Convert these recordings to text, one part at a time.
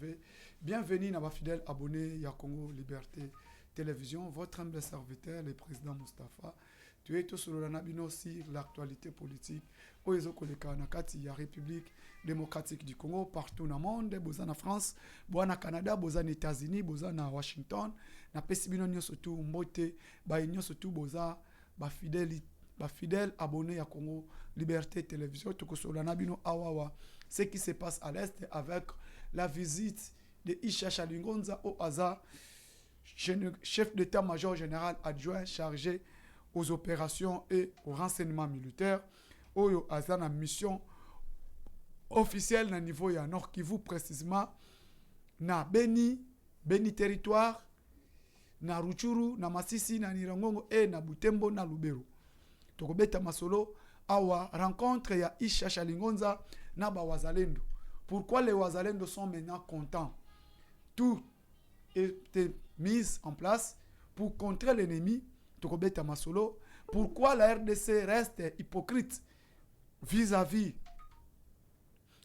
TV. Bienvenue à ma fidèle abonné ya Congo Liberté Télévision, votre humble serviteur, le président Moustapha. Tu es tout sur l'actualité politique. Au Nakati, la République démocratique du Congo, partout dans le monde, boza na France, boza na Canada, boza na États-Unis, boza na Washington, na pesibino nyo surtout mbote, ba nyo surtout boza ba fidèle abonné à Congo Liberté Télévision, tout sur la nabino awawa. Ce qui se passe à l'est avec la visite de Isha Chalingonza au Aza, chef d'état-major général adjoint chargé aux opérations et au renseignement militaire. Oyo Aza na mission officielle na niveau ya Nord Kivu, précisément na Beni territoire, na Ruchuru, na Masisi, na Nirangongo et na Butembo na Lubero. Tokobeta masolo awa rencontre ya Isha Chalingonza na ba wazalendo. Pourquoi les wazalendo sont maintenant contents? Tout était mis en place pour contrer l'ennemi. Tokobeta masolo. Pourquoi la RDC reste hypocrite vis-à-vis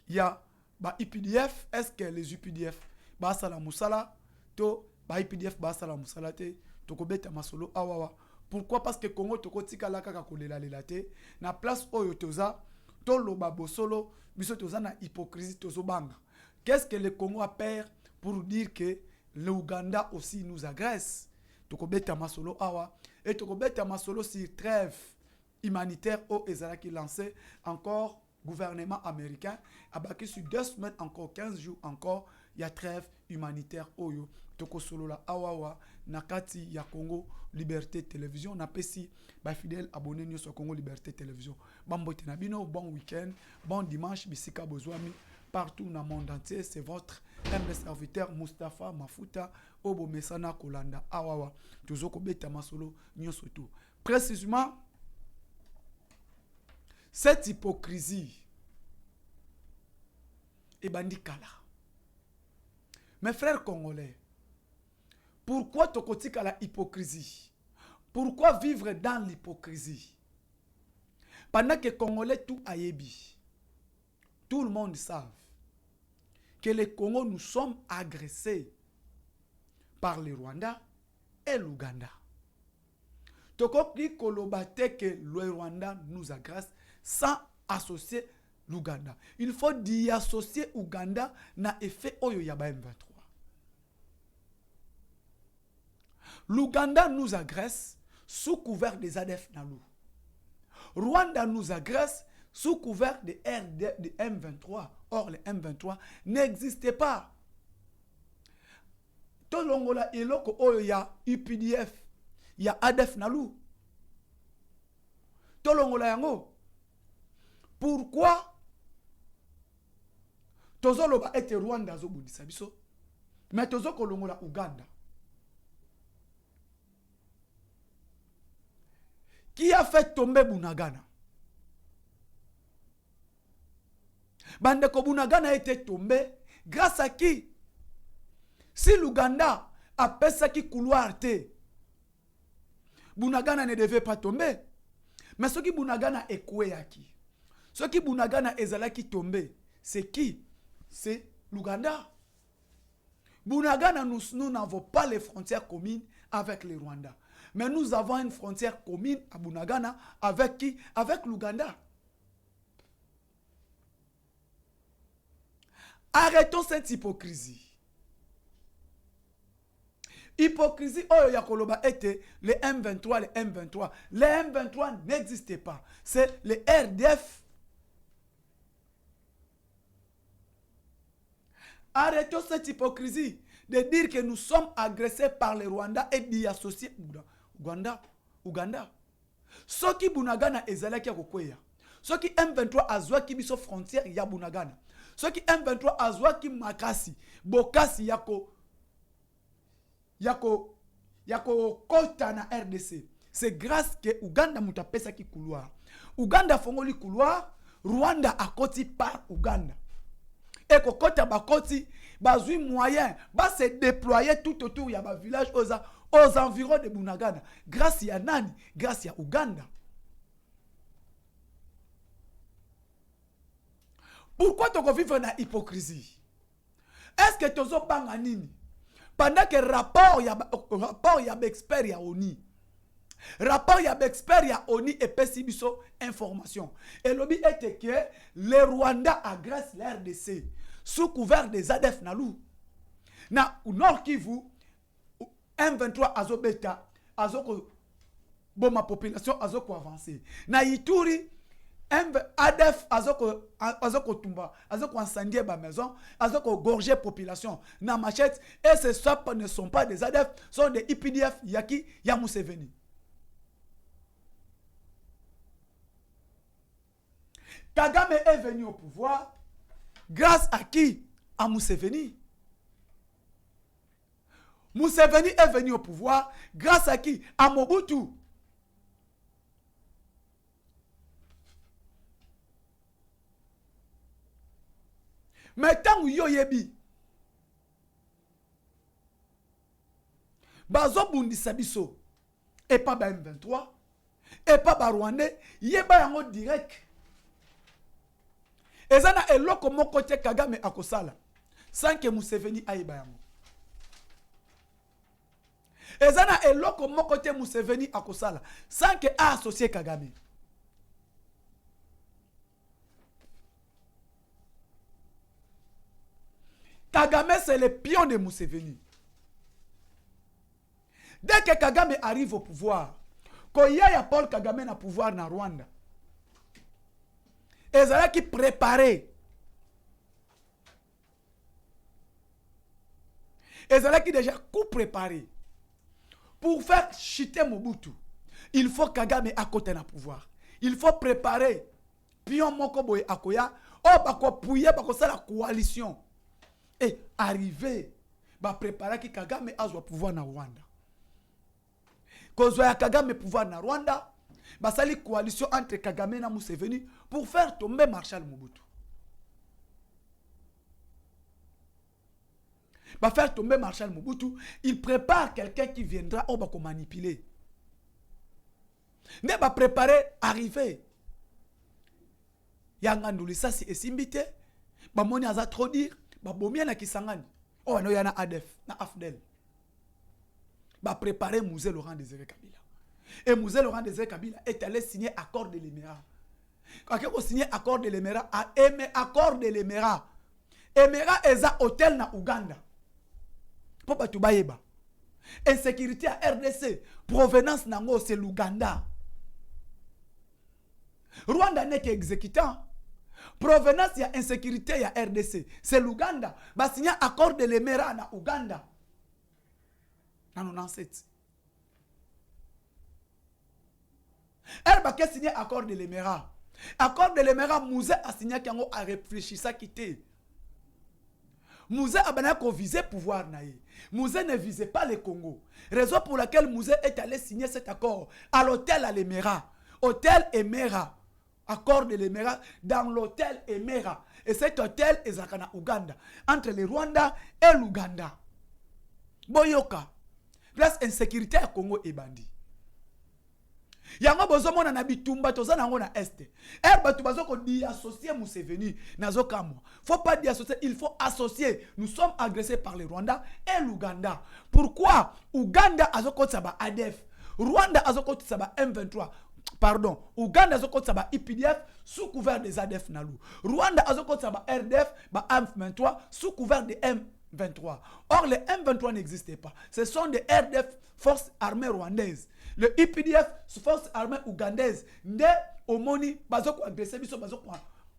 il y a ba IPDF? Est-ce que les UPDF ba sala musala to ba IPDF ba sala musala te? Tokobeta masolo awawa. Pourquoi? Parce que Congo toko tika la kaka kolela lelate na place oyo toza to loba bosolo biso toza na hypocrisie tozo banga. Qu'est-ce que le Congo a peur pour dire que l'Ouganda aussi nous agresse? Tokobeta masolo awa et tokobeta masolo sur trêve humanitaire au ezalaki lancé encore gouvernement américain abaki sur 2 semaines encore 15 jours encore il y a trêve humanitaire oyo toko solo la awawa nakati ya Congo Liberté Télévision na pesi ba fidèle abonné nyo sur Congo Liberté Télévision bambote na bino bon week-end bon dimanche bisika bozwami partout dans le monde entier. C'est votre humble serviteur Moustapha Mafuta Obo Mesana Kolanda awawa tozoko beta masolo nyo surtout précisément cette hypocrisie et bandikala. Mes frères congolais, pourquoi tokotika la hypocrisie? Pourquoi vivre dans l'hypocrisie? Pendant que Congolais tout ayebi, tout le monde savent que les Congos nous sommes agressés par le Rwanda et l'Ouganda. Tokoki kolobate que le Rwanda nous agresse sans associer l'Ouganda. Il faut d'y associer Ouganda na effet oyo ya ba M23. L'Ouganda nous agresse sous couvert des ADF Nalou. Rwanda nous agresse sous couvert de M23. Or, le M23 n'existait pas. Tolongola eloko oyo ya UPDF, ya ADF Nalou. Tolongola yango. Pourquoi tozoloba ete Rwanda zobundisa biso mais tozokolongola Ouganda? Qui a fait tomber Bunagana? Bandeko Bunagana a été tombé grâce à qui? Si l'Ouganda a pensé qui couloir te, Bunagana ne devait pas tomber. Mais ce qui Bunagana est koué à qui? Ce qui Bunagana est qui tombé, c'est qui? C'est l'Ouganda. Bunagana, nous n'avons pas les frontières communes avec le Rwanda. Mais nous avons une frontière commune à Bunagana avec qui? Avec l'Ouganda. Arrêtons cette hypocrisie. Hypocrisie, oh yakoloba était le M23, le M23. Le M23 n'existait pas. C'est le RDF. Arrêtons cette hypocrisie de dire que nous sommes agressés par le Rwanda et d'y associer Ouganda. Ce qui Bunagana ezalaki kokweya. Ce qui M23 azwa ki biso frontière ya Bunagana. Ce qui M23 azwa ki makasi, bokasi yako kota na RDC. C'est grâce que Ouganda mutapesa ki couloir. Ouganda fongoli couloir, Rwanda akoti par Ouganda. Et kokota bakoti bazui moyen ba se déployer tout autour ya ba village aux environs de Bunagana. Grâce ya nani? Grâce ya Ouganda. Pourquoi tu vivre dans l'hypocrisie? Est-ce que tozo banga nini? Pendant que rapport ya expert ya ONI. Rapport ya expert ya ONI et pesibiso information. Et lobby était que le Rwanda agresse la RDC sous couvert des ADF Nalou. Na Nord Kivu M23 azobeta azoko ma population azoko avancer. Na Ituri ADF azoko tumba azoko incendier ba maison azoko gorger population na machette et ces SOP ne sont pas des ADF, sont des IPDF yaki ya Museveni. Kagame est venu au pouvoir grâce à qui? À Museveni. Museveni est venu au pouvoir grâce à qui? À Mobutu. Mais tant que yoyebi, bazo bundisa biso, et pas ba M23, et pas ba Rwandais, yeba yango direct. Et ça na eloko moko te Kagame akosala, sans que Museveni ayeba yango. Et ça na eloko moko te Museveni akosala, sans que a associé Kagame. Kagame, c'est le pion de Museveni. Dès que Kagame arrive au pouvoir, quand il y a Paul Kagame na pouvoir na Rwanda, et ça qui préparé. Et ça qui déjà coup préparé. Pour faire chuter Mobutu, il faut Kagame à côté na pouvoir. Il faut préparer. Pion moko boy akoya, oh bako pouye bako ça la coalition. Et arriver, bah préparer que Kagame a son pouvoir na Rwanda. Quand il y a Kagame pouvoir na Rwanda, bah ça les coalition entre Kagame et Museveni pour faire tomber Marshal Mobutu. Bah faire tomber Marshal Mobutu, il prépare quelqu'un qui viendra on va manipuler. Ne va préparer arriver. Yanga ndulisa si esimbite, bah moni aza trop dire. Ba bomia na Kisangani. Oh no yana ADF na AFDEL. Ba préparer Mouzé Laurent Désiré Kabila. Et Mouzé Laurent Désiré Kabila est allé signer accord de l'Émirat. Quand il a signé accord de l'Émirat, a aimé accord de l'Émirat. Émirat est à hôtel na Ouganda. Pour pas tout baïba. Insécurité à RDC, provenance nango c'est l'Ouganda. Rwanda n'est qu'exécutant. Provenance ya insécurité ya RDC, c'est l'Ouganda. Ba signé accord de l'Émirat na Ouganda. En 97. Elle va signé accord de l'Émirat. Accord de l'Émirat, Mouzé a signé qu'il a réfléchi ça quitter. Mouzé a bien visé pouvoir naïe. Mouzé ne visait pas le Congo. Raison pour laquelle Mouzé est allé signer cet accord à l'hôtel à l'Émirat. Hôtel Émirat. Accord de l'Émirat dans l'hôtel Émirat. Et cet hôtel est à Ouganda. Entre le Rwanda et l'Ouganda. Boyoka. Place insécurité à Congo et Bandi. Yango bozomo na bitumba tozana ngo na este. Batu bazoko di associer Museveni nazo kamwa. Faut pas dire associer, il faut associer. Nous sommes agressés par le Rwanda et l'Ouganda. Pourquoi Ouganda azoko tsaba ADF, Rwanda azoko tsaba M23. Pardon, Ouganda azoko tsaba IPDF sous couvert des ADF Nalou. Rwanda azoko tsaba RDF ba M23 sous couvert des M23. Or les M23 n'existaient pas. Ce sont des RDF, forces armées rwandaises. Le IPDF, forces armées ougandaises. Né au Moni, bazoko agressé biso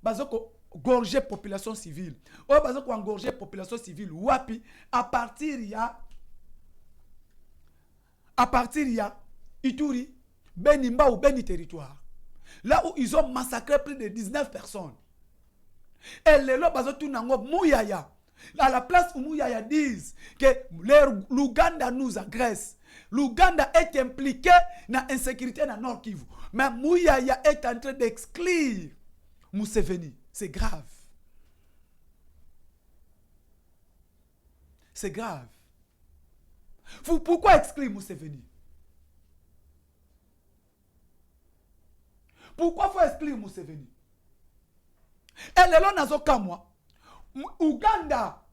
bazoko gorger population civile. O bazoko engorger population civile. Wapi à partir ya Ituri, Benimba ou Beni territoire. Là où ils ont massacré plus de 19 personnes. Et les lots bazotou nango Mouyaya. À la place où Mouyaya disent que l'Ouganda nous agresse. L'Ouganda est impliqué dans l'insécurité dans Nord Kivu. Mais Mouyaya est en train d'exclure Museveni. C'est grave. C'est grave. Pourquoi exclure Museveni? Pourquoi faut exclure Museveni? Et les lois n'azoka moi. Ouganda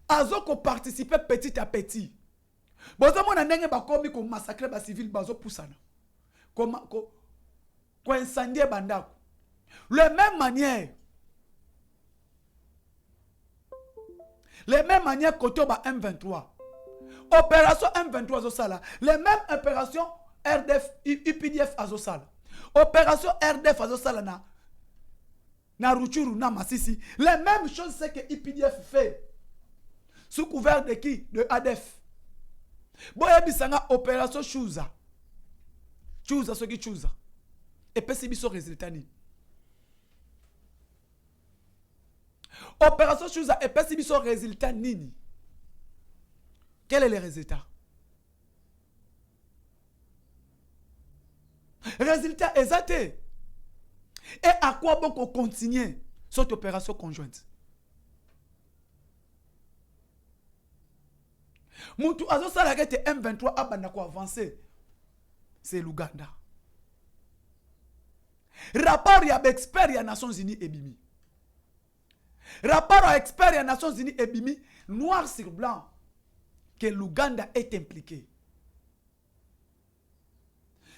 azoko participer petit à petit. Bozo mona ndenge bakomi ko massacrer ba civil bazo poussana. Ko incendier bandako. Les mêmes manières. Les mêmes manières côté ba M23. Opération M23 azosala. Les mêmes opérations RDF UPDF azosala. Opération RDF azosala na Ruchuru na Masisi. Les mêmes choses c'est que UPDF fait. Sous couvert de qui? De ADF. Boya bisanga opération Chouza. Chouza ce qui Chouza. Et puis c'est biso résultat ni. Opération Chouza et puis c'est biso résultat nini. Quel est le résultat? Résultat exact. Et à quoi bon qu'on continue cette opération conjointe? Moutou azo salagete M23 abanda ko avancer. C'est l'Ouganda. Rapport ya expert ya Nations Unies et Bimi. Rapport à expert ya Nations Unies et Bimi, noir sur blanc, que l'Ouganda est impliqué.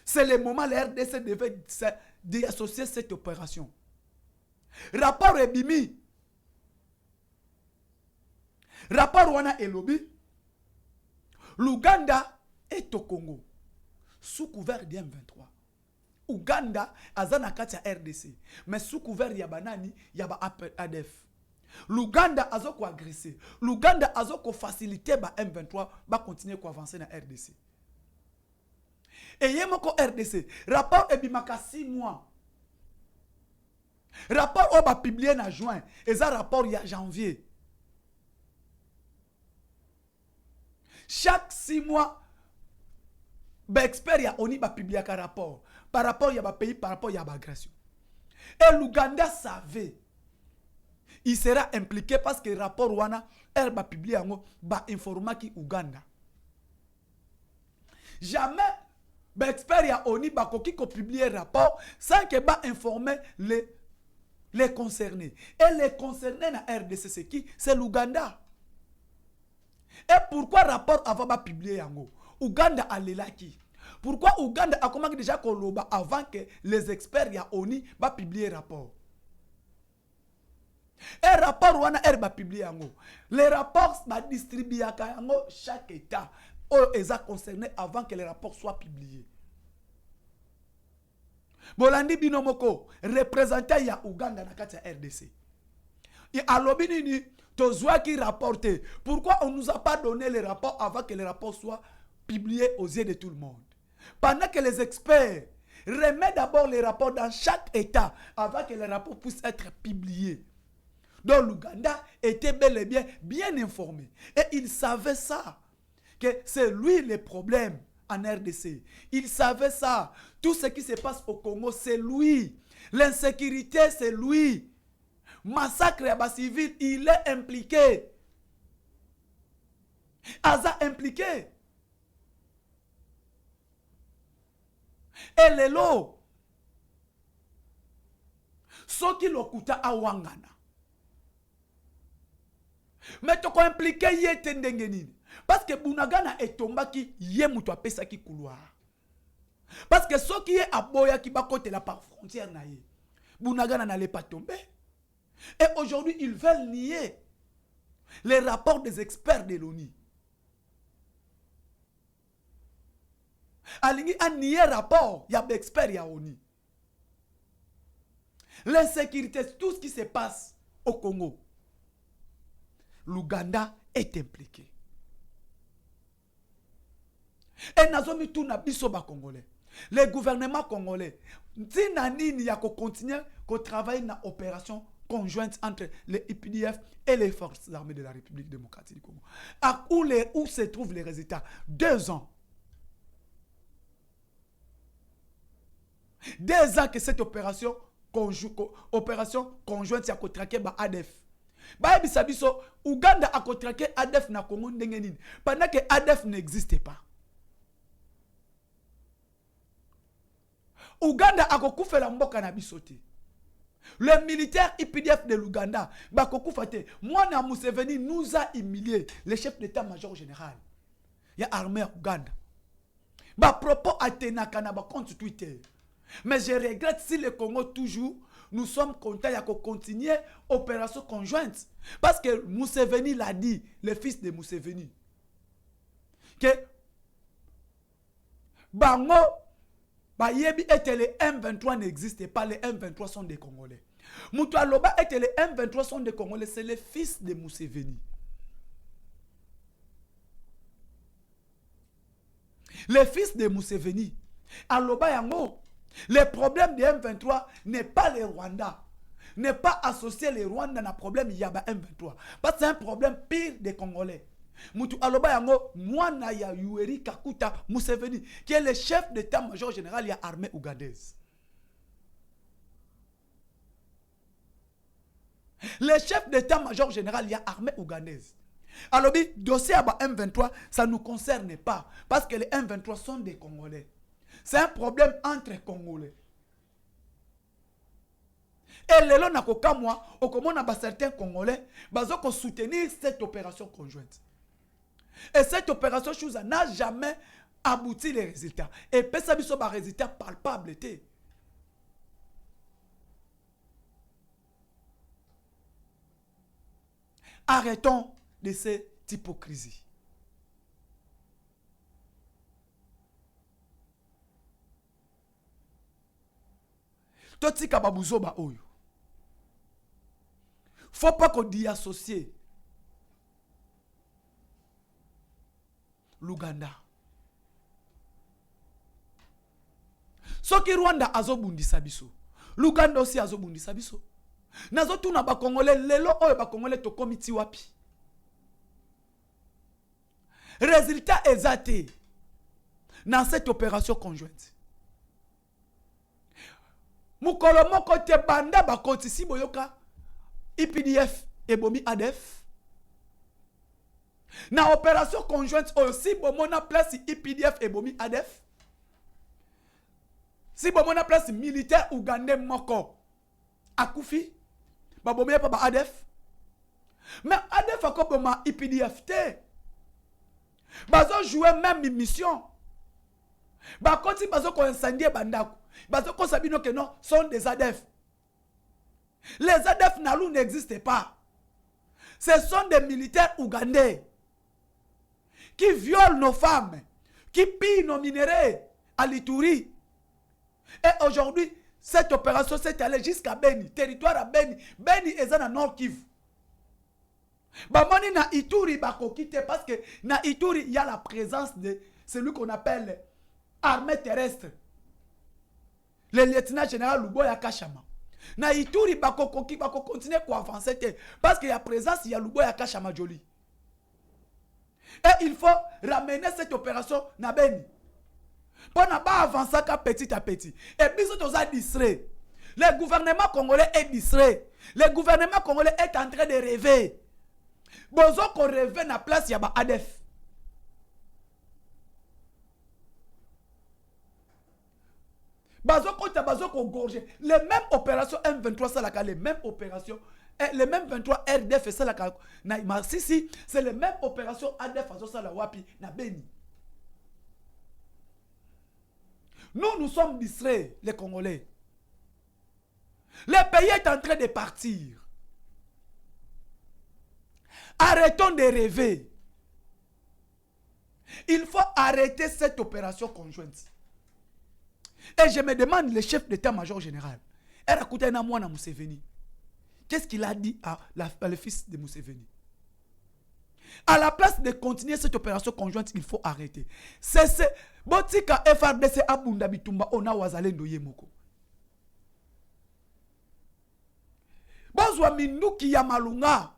C'est le moment où la RDC devait associer cette opération. Rapport et Bimi. Rapport wana et lobby. L'Ouganda est au Congo, sous couvert d'M23. Ouganda, azana kati ya RDC, mais sous couvert yabanani, yaba ADF. L'Ouganda azoko agressé. L'Ouganda azoko facilité ba M23 ba continuer ko avancer na RDC. Et yemoko RDC, rapport ebimaka 6 mois. Rapport on va publier en juin, et ça rapport il y a janvier. Chaque 6 mois, l'expert y a oni va publier un rapport. Par rapport à pays, par rapport à l'agression. Et l'Ouganda savait. Il sera impliqué parce que le rapport wana, elle va publier un va informer qui Ouganda. Jamais l'expert y a oni va publier un rapport sans que va informer les concernés. Et les concernés na RDC c'est qui? C'est l'Ouganda. Et pourquoi rapport avant de publier yango? Ouganda a l'élaki. Pourquoi Ouganda a commencé déjà Koloba avant que les experts ya ONI va publier rapport? Et rapport wana va publier yango. Les rapports va distribuer yango chaque état ou est concerné avant que les rapports soient publiés. Bolandi binomoko représentant ya Ouganda na kati ya RDC. Et à l'obinini Tozwa qui rapportait. Pourquoi on ne nous a pas donné les rapports avant que les rapports soient publiés aux yeux de tout le monde? Pendant que les experts remettent d'abord les rapports dans chaque État avant que les rapports puissent être publiés. Donc l'Ouganda était bel et bien informé. Et il savait ça. Que c'est lui le problème en RDC. Il savait ça. Tout ce qui se passe au Congo, c'est lui. L'insécurité, c'est lui. Massacre à civil, il est impliqué. Aza impliqué. Et les lots. Ce qui l'okuta a wangana. Mais tu as impliqué yé. Parce que Bunagana est tombé qui yé moutou a pesa qui couloir. Parce que ce qui est à Boya qui va côté la par frontière naïe. Bunagana n'allait pas tomber. Et aujourd'hui, ils veulent nier les rapports des experts de l'ONU. Alingi a nié rapport, il y a des experts, il y a ONU. L'insécurité, tout ce qui se passe au Congo. L'Ouganda est impliqué. Et nazomi tout na biso ba congolais. Les gouvernements congolais, tina nini ya ko continuer ko travailler na opération conjointe entre les IPDF et les forces armées de la République démocratique du Congo. Où se trouvent les résultats? 2 ans. 2 ans que cette opération conjointe ya ko traquer ba ADF. Ba bisabiso Ouganda a ko traquer ADF na Congo ndenge nini pendant que ADF n'existait pas. Ouganda a ko kufela mboka na bisote. Le militaire IPDF de l'Ouganda, Bakoku Fate, Mwana Museveni nous a humiliés, le chef d'état-major général. Il y a armée Ouganda. Bah propos à Tenakana, bah compte Twitter. Mais je regrette si le Congo toujours, nous sommes contents de continuer opération conjointe. Parce que Museveni l'a dit, le fils de Museveni, que Bango, bah yebi était les M23 n'existent pas, les M23 sont des Congolais. Moutoualoba était les M23 sont des Congolais, c'est le fils de Museveni. Le fils de Museveni. Aloba yango, le problème des M23 n'est pas les Rwandais. N'est pas associé les Rwandais à un problème yaba M23. Parce que c'est un problème pire des Congolais. Moutou aloba yango, mwana ya Yoweri Kaguta Museveni, qui est le chef d'état-major général de l'armée ougandaise. Le chef d'état-major général de l'armée ougandaise. Alors, le dossier à M23, ça ne nous concerne pas. Parce que les M23 sont des Congolais. C'est un problème entre Congolais. Et les gens qui certains Congolais, ils ont soutenir cette opération conjointe. Et cette opération n'a jamais abouti les résultats. Et puis ça a un résultat palpable. Arrêtons de cette hypocrisie. Toti kababuzo ba oyo. Faut pas qu'on y associe l'Ouganda. Soki Rwanda azobundisa biso, l'Ouganda aussi azobundisa biso. Nazo tuna ba Congolais lelo oyo ba Congolais to komiti wapi. Résultat exact dans cette opération conjointe. Mukolo moko te banda ba kotisi boyoka IPDF et bomi ADF. Na opération conjointe aussi bomona place IPDF et bomi ADF. Si bomona place militaire ougandais moko akufi ba bomi pa ba ADF. Mais ADF a comme ma IPDF te. Bazo jouer même mission. Ba koti bazo ko incendier bandako. Bazo ko sabino que non sont des ADF. Les ADF Nalou n'existent pas. Ce sont des militaires ougandais qui violent nos femmes, qui pillent nos minéraux à l'Ituri. Et aujourd'hui, cette opération s'est allée jusqu'à Beni, territoire à Beni. Beni est dans le Nord Kivu. Bamoni na Ituri bako kite parce que na Ituri il y a la présence de celui qu'on appelle armée terrestre. Le lieutenant général Luboya Kachama. Na Ituri bako continuer à avancer parce qu'il y a présence il y a Luboya Kachama Joli. Et il faut ramener cette opération na Beni. Pour ne pas avancer petit à petit. Et puis nous sommes distraits. Le gouvernement congolais est distrait. Le gouvernement congolais est en train de rêver. Bozo qu'on rêve na place yaba ADF. Bazo qu'on gorge. Les mêmes opérations M23 salaka, les mêmes opérations, les mêmes 23 RDF salaka na Masisi, c'est les mêmes opérations ADF azo sala wapi na Beni. Nous sommes distraits, les Congolais. Le pays est en train de partir. Arrêtons de rêver. Il faut arrêter cette opération conjointe. Et je me demande le chef d'état-major général. Qu'est-ce qu'il a dit à le fils de Museveni? À la place de continuer cette opération conjointe, il faut arrêter. C'est Botika FRDC Abunda Bitumba Ona Wazalendo Yemoko. Bozwa Minduki Yamalunga.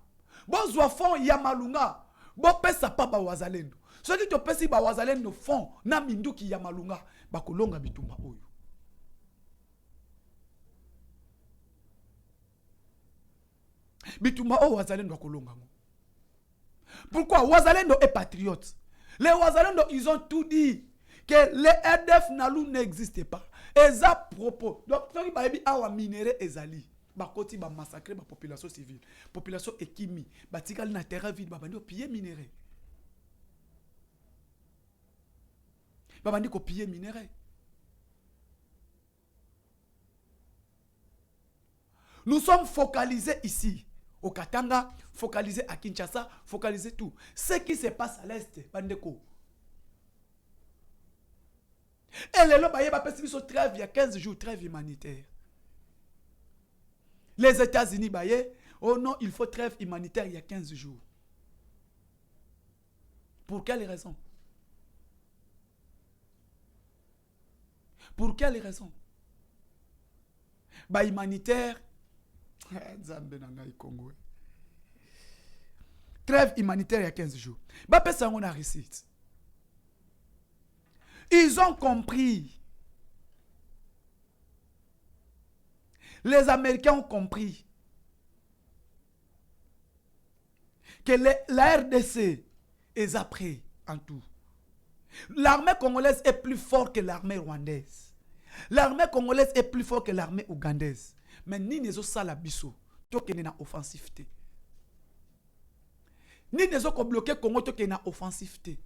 Bozwa fond Yamalunga. Bo pesa pa ba Wazalendo. Ceux qui te pesi ba Wazalendo fond na Minduki Yamalunga. Bakolonga Bitumba Oyo. Bitumba O Wazalendo Bakolonga. Pourquoi? Wazalendo est patriote. Les Wazalendo, ils ont tout dit. Que les RDF Nalou n'existent pas. Et ça propos. Donc, ceux qui ont awa minéré ezali. bakoti ba massacrer ba population civile. Population ekimi, batikali na terrain vide, babandi ko piller minerai. Babandi ko piller minerai. Nous sommes focalisés ici, au Katanga, focalisés à Kinshasa, focalisés tout. Ce qui se passe à l'Est, Bandeko. Et les lois, il y a trêve il y a 15 jours, trêve humanitaire. Les États-Unis, oh non, il faut trêve humanitaire il y a 15 jours. Pour quelle raison? Pour quelle raison? Humanitaire. Trêve humanitaire il y a 15 jours. On a réussi. Ils ont compris. Les Américains ont compris que la RDC est après en tout. L'armée congolaise est plus forte que l'armée rwandaise. L'armée congolaise est plus forte que l'armée ougandaise. Mais ni ne zo la biso to ke na offensivité. Ni ne zo ko bloquer Congo to ke na offensivité.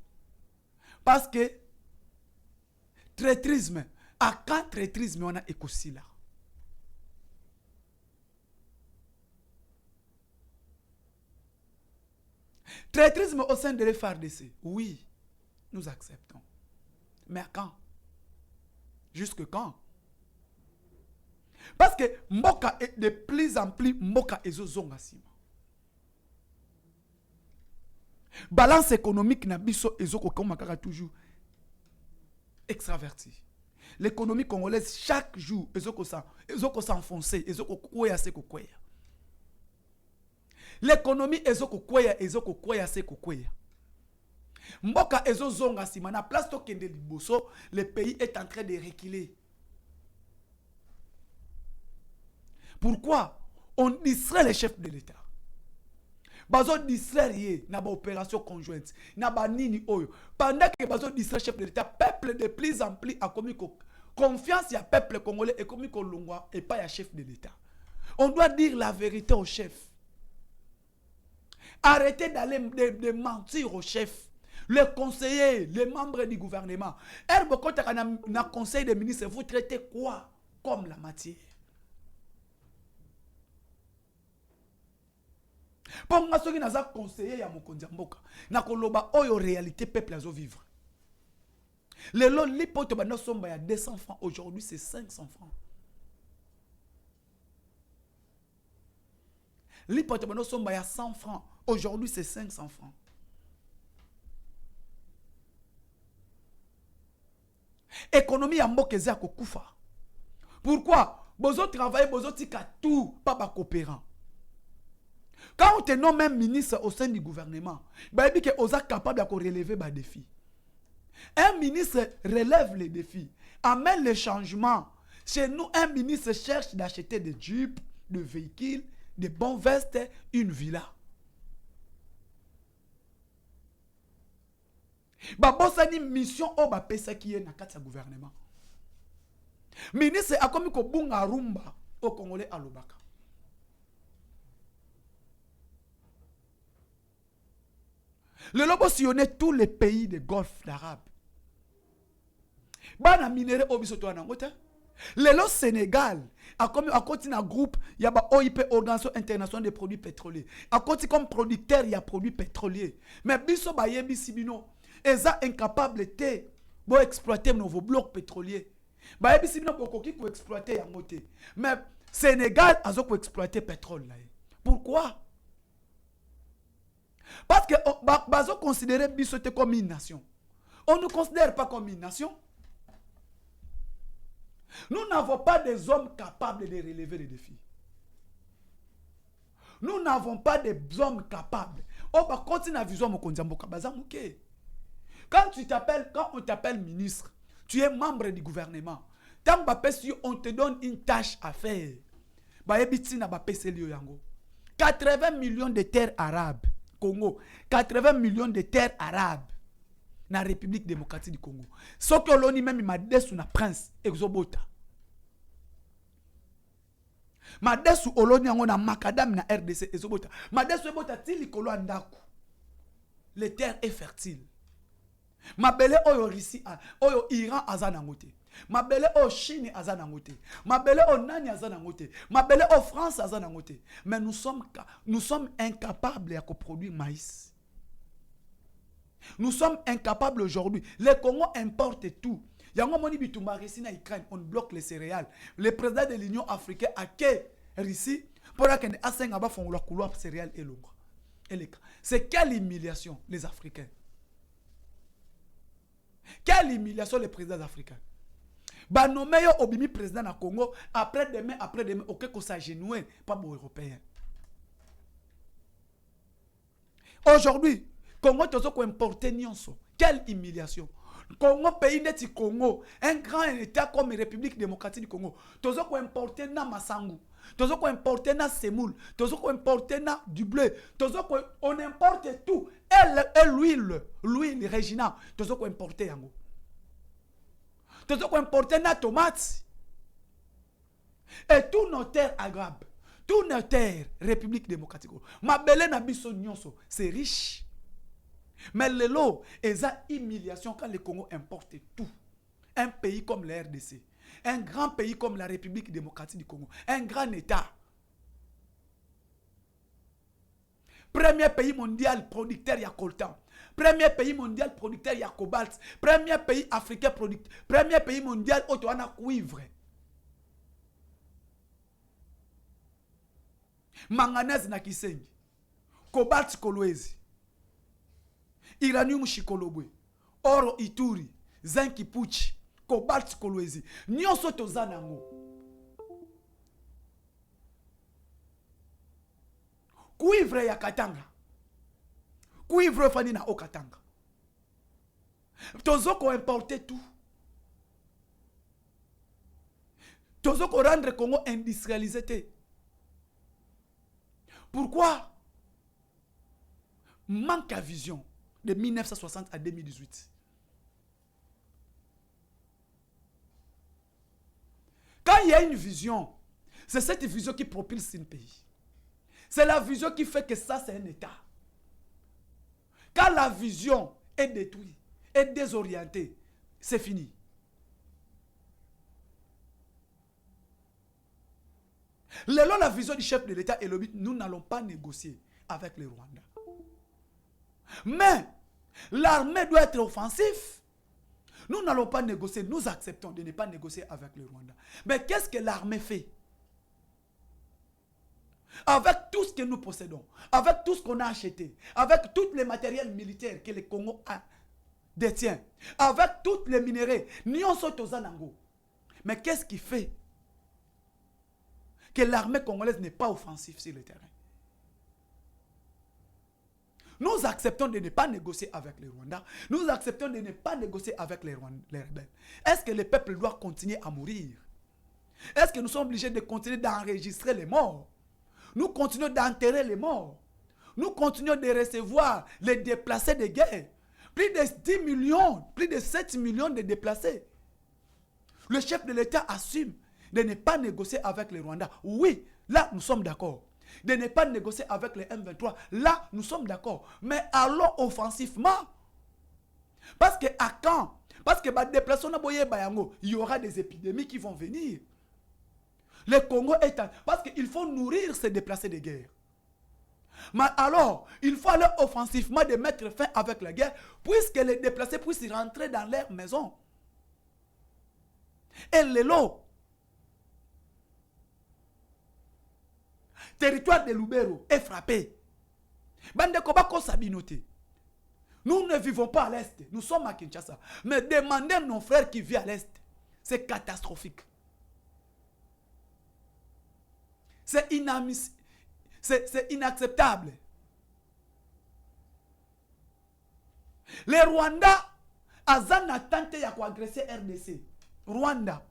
Parce que traîtrisme, à quand traîtrisme on a écossi là. Traîtrisme au sein de l'FARDC, oui, nous acceptons. Mais à quand? Jusque quand? Parce que Mboka est de plus en plus Mboka ezo zonga sima. Balance économique na biso ezo komakaka toujours extraverti. L'économie congolaise chaque jour ezo ko s'enfoncer, ezo ko kwea se ko kwea. L'économie ezo ko kwea se ko kwea. Mboka ezo zonga sima na place to kende liboso, le pays est en train de reculer. Pourquoi on distrait les chefs de l'État? Bazo distrait na ba opération conjointe, na ba nini oyo. Pendant que bazo distrait chef de l'État, peuple de plus en plus a commis confiance ya peuple congolais et commis kolongwa et pas ya chef de l'État. On doit dire la vérité au chef. Arrêtez d'aller de mentir au chef. Les conseillers, les membres du gouvernement. Herbe Kotaka na conseil des ministres, vous traitez quoi comme la matière? Pour moi, ceux qui n'ont conseillé ya mokonzi mboka, na koloba oyo réalité peuple azo vivre. Le lot lipoto bana somba ya 200 francs, aujourd'hui c'est 500 francs. Lipoto bana somba ya 100 francs, aujourd'hui c'est 500 francs. Économie ya mboka eza kokufa. Pourquoi? Bozo travailler, bozo tika tout, pas ba coopérant. Quand on te nomme même ministre au sein du gouvernement, bah il dit que osa capable de relever les défis. Un ministre relève les défis, amène les changements. Chez nous, un ministre cherche d'acheter des jeeps, des véhicules, des bons vestes, une villa. Bah bossa ni mission au ba pesa qui est na kati ya gouvernement. Ministre a comme ko bunga rumba au Congolais à Lobaka. Le lobo sillonnait tous les pays des Golfe d'Arabe. Bana minéré obisoto anangote. Le lo Sénégal a comme à côté d'un groupe, il y a OIP, Organisation Internationale des Produits Pétroliers. À côté comme producteur, il y a produits pétroliers. Mais biso ba yebi sibino, eza incapable te bo exploiter nos blocs pétroliers. Ba yebi sibino ko koki ko exploiter yangote. Mais Sénégal a zo ko exploiter pétrole là. Pourquoi? Parce que bazo considérer bisote comme une nation. On ne considère pas comme une nation. Nous n'avons pas des hommes capables de relever les défis. Nous n'avons pas des hommes capables. Oh, bah, continue à vision mon kondiamboka bazamuke. Quand on t'appelle ministre, tu es membre du gouvernement. Tant que on te donne une tâche à faire. Bah, ebitina ba pese liyo yango. 80 millions de terres arabes. Congo, 80 millions de terres arabes na République démocratique du Congo. Ce que l'on même m'a dit sur la prince Exobota. Madesu oloni yango na makadam na RDC ezobota. Madesu ebota ti likolo andako. Les terres est fertile. Mabele oyo Russie, oyo Iran azanangote. Mabele oyo Chine azanangote. Mabele oyo nani azanangote. Mabele oyo France azanangote. Mais nous sommes incapables de produire maïs. Nous sommes incapables aujourd'hui. Le Congo importe tout. Yango moni bitumba Russie na Ukraine, on bloque les céréales. Le président de l'Union africaine a que Russie pour la kende asenga ba fongola couloir céréales et longa. C'est quelle humiliation les Africains. Quelle humiliation les présidents africains. Bah nommé yo obimi président na Congo après demain ok ko s'agenouer pas bon européen. Aujourd'hui, Congo tozo ko importer nyonso. Quelle humiliation. Congo pays neti Congo, un grand état comme la République démocratique du Congo. Tozo ko importer na masangu. Tozo ko importer na semoule. Tozo ko importer na du bleu. Tozo ko on importe tout. Et l'huile Regina. Tozo ko importer yango. Tozo ko importer na tomates. Et tous nos terres arabes, tous nos terres République démocratique. Ma belle na biso nyonso, c'est riche. Mais le lot est à humiliation quand le Congo importe tout. Un pays comme la RDC, un grand pays comme la République démocratique du Congo, un grand État. Premier pays mondial producteur, il y a coltan. Premier pays mondial producteur, il y a cobalt. Premier pays africain producteur. Premier pays mondial, où tu as cuivre. Manganèse na kisengi. Cobalt kolwezi. Iranium shikolobwe. Oro ituri. Zinc puchi. Cobalt kolwezi. Nyonso tozanango. Cuivre ya Katanga. Cuivre fani na o Katanga. Tozoko importer tout. Tozoko rendre Congo industrialisé. Pourquoi? Manque à vision de 1960 à 2018. Quand il y a une vision, c'est cette vision qui propulse un pays. C'est la vision qui fait que ça, c'est un État. Quand la vision est détruite, est désorientée, c'est fini. La vision du chef de l'État est le but, nous n'allons pas négocier avec les Rwandais. Mais l'armée doit être offensive. Nous n'allons pas négocier, nous acceptons de ne pas négocier avec les Rwandais. Mais qu'est-ce que l'armée fait? Avec tout ce que nous possédons, avec tout ce qu'on a acheté, avec tous les matériels militaires que le Congo détient, avec tous les minéraux, mais qu'est-ce qui fait que l'armée congolaise n'est pas offensive sur le terrain? Nous acceptons de ne pas négocier avec les Rwandais. Nous acceptons de ne pas négocier avec les rebelles. Est-ce que le peuple doit continuer à mourir? Est-ce que nous sommes obligés de continuer d'enregistrer les morts? Nous continuons d'enterrer les morts. Nous continuons de recevoir les déplacés de guerre. Plus de 10 millions, plus de 7 millions de déplacés. Le chef de l'État assume de ne pas négocier avec les Rwandais. Oui, là, nous sommes d'accord. De ne pas négocier avec les M23. Là, nous sommes d'accord. Mais allons offensivement. Parce que à quand? Parce que il y aura des épidémies qui vont venir. Le Congo est en... Parce qu'il faut nourrir ces déplacés de guerre. Mais alors, il faut aller offensivement de mettre fin avec la guerre, puisque les déplacés puissent rentrer dans leur maison. Et le lot, territoire de Lubero est frappé. Nous ne vivons pas à l'Est, nous sommes à Kinshasa. Mais demandez à nos frères qui vivent à l'Est, c'est catastrophique. C'est inacceptable. Les Rwandais, Azan a tenté d'agresser RDC. Rwanda.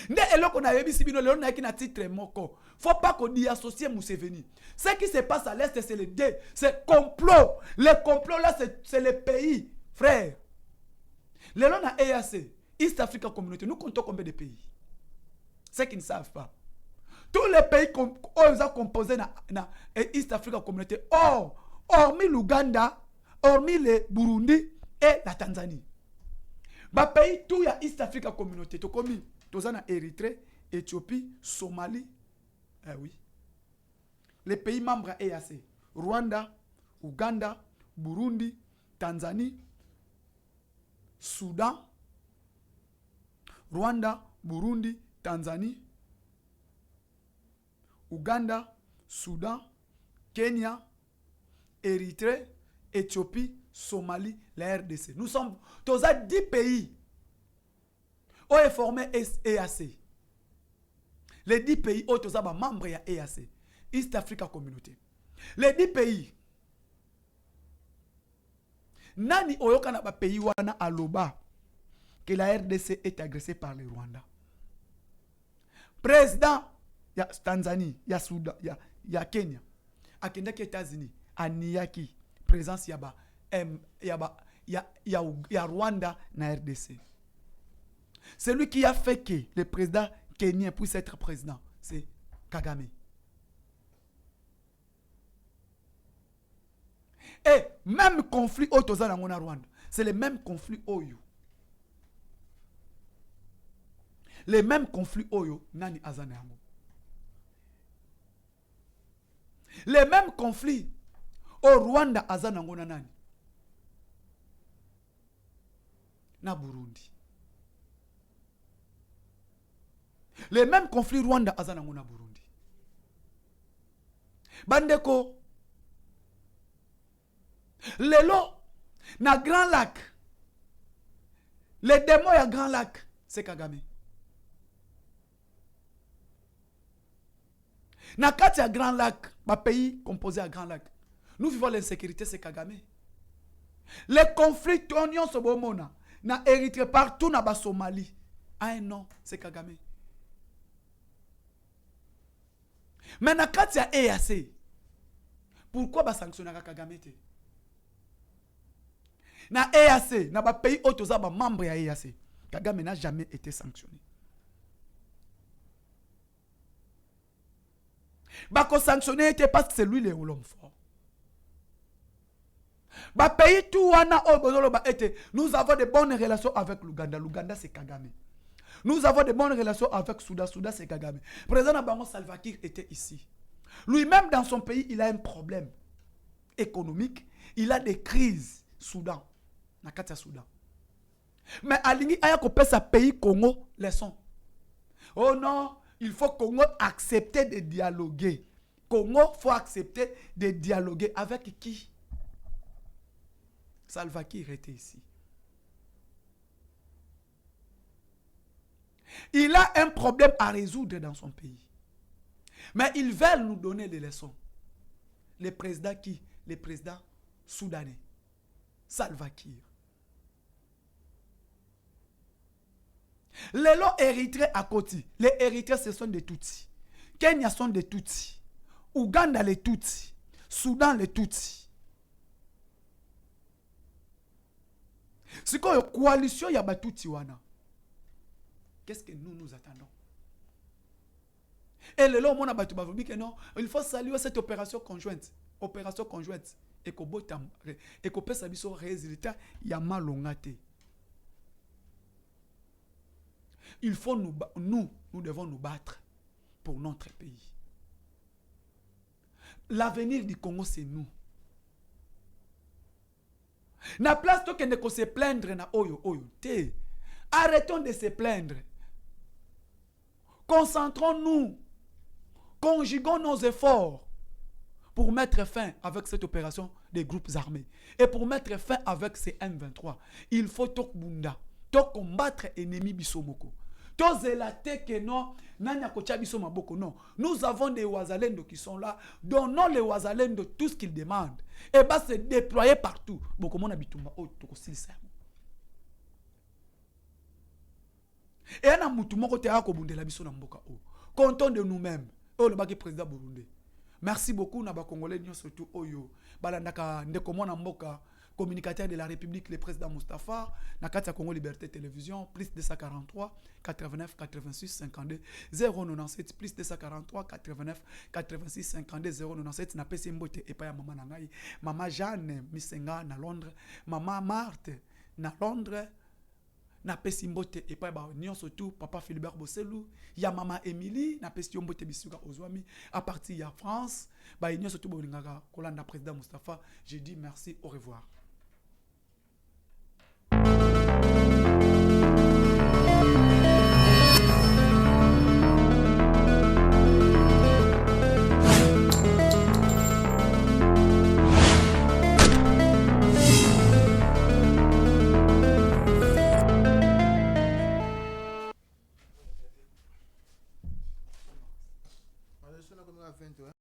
Ne eloko na yebi sibino le na ki na titre moko. Faut pas qu'on y associe Museveni. Ce qui se passe à l'Est, c'est le dé. C'est complot. Le complot là, c'est le pays. Frère. Le long na EAC, East Africa Community, nous comptons combien de pays? Ceux qui ne savent pas. Tous les pays qui ont composé dans East Africa Community, hormis l'Ouganda, hormis le Burundi et la Tanzanie. Les pays, tout y a East Africa Community. Tout comme tous en Érythrée, Éthiopie, Somalie. Oui. Les pays membres à EAC. Rwanda, Ouganda, Burundi, Tanzanie, Soudan, Rwanda, Burundi, Tanzanie, Ouganda, Soudan, Kenya, Érythrée, Éthiopie, Somalie, la RDC. Nous sommes tous 10 pays où est formé EAC. Les 10 pays où tous membres de EAC. East Africa Community. Les 10 pays. Nani oyoka na ba pays wana aloba que la RDC est agressée par le Rwanda. Président ya Tanzanie, ya Soudan, ya Kenya, akenda ki États-Unis, aniyaki présence ya Rwanda na RDC. Celui qui a fait que le président kenyan puisse être président, c'est Kagame. Et même conflit au Tozana Mona Rwanda, c'est le même conflit Oyo. Les mêmes conflits Oyo, Nani Azanayango. Les mêmes conflits au Rwanda Azanango na Nani. Na Burundi. Les mêmes conflits Rwanda Azanango na Burundi. Bandeko. Lelo, na Grand Lac, les démons à Grand Lac, c'est Kagame. Na kati à Grand Lac, ma pays composé à Grand Lac, nous vivons l'insécurité, c'est Kagame. Les conflits, Tonion Sobomona, na Érythrée partout na ba Somalie, ah non, c'est Kagame. Mais na kati à EAC, pourquoi ba sanctionner Kagame te? Na EAC, na ba pays autoza ba membre ya EAC. Kagame n'a jamais été sanctionné. Ba ko sanctionné était parce que c'est lui l'homme fort. Ba pays tout wana obozolo ba été. Nous avons de bonnes relations avec l'Ouganda. L'Ouganda c'est Kagame. Nous avons de bonnes relations avec Soudan. Soudan c'est Kagame. Président Nabango Salva Kiir était ici. Lui-même dans son pays, il a un problème économique. Il a des crises. Soudan. Nakata Soudan. Mais Alingi aya kopé sa pays Congo leçon. Oh non, il faut Congo accepter de dialoguer. Congo faut accepter de dialoguer avec qui? Salva Kiir était ici. Il a un problème à résoudre dans son pays. Mais ils veulent nous donner des leçons. Les présidents qui? Les présidents soudanais. Salva Kiir. Les lots Érythrée à côté. Les Érythréens, ce sont des Tutsis. Kenya sont des Tutsis. Ouganda, les Tutsis. Soudan, les Tutsis. C'est quoi la coalition y a ba Tutsi wana? Qu'est-ce que nous attendons? Et le lot, on a battu que non, il faut saluer cette opération conjointe. Opération conjointe. Et qu'on peut saluer son résultat, il y a mal longate. Il faut nous devons nous battre pour notre pays. L'avenir du Congo, c'est nous. Na place to ne se plaindre na oyo te. Arrêtons de se plaindre. Concentrons-nous. Conjuguons nos efforts pour mettre fin avec cette opération des groupes armés. Et pour mettre fin avec ces M23, il faut Tokbunda. Combattre ennemi bisomoko. Que non, non. Nous avons des Ouazalendo qui sont là. Donnons les Ouazalendo tout ce qu'ils demandent. Et bien, c'est déployé partout. Et on a moutoumoko te akobunde la biso na mboka o. Comptons de nous-mêmes. Oh le baki président Burundi. Merci beaucoup na ba Congolais surtout oyo. Balandaka ndeko mona mboka communicateur de la République, le président Moustapha, Nakata Congo Liberté Télévision, plus 243 89 86 52 097, plus 243 89 86 52 097. Na pesi mbote epa ya mama nangai, mama Jeanne Misenga na Londres, mama Marthe na Londres. Na pesi mbote epa ba nyonso tout papa Philibert Boselou, ya mama Émilie na pesi mbote bisuka ozwami à partir ya France, ba nyonso tout bolingaka kolanda président Moustapha. Je dis merci, au revoir.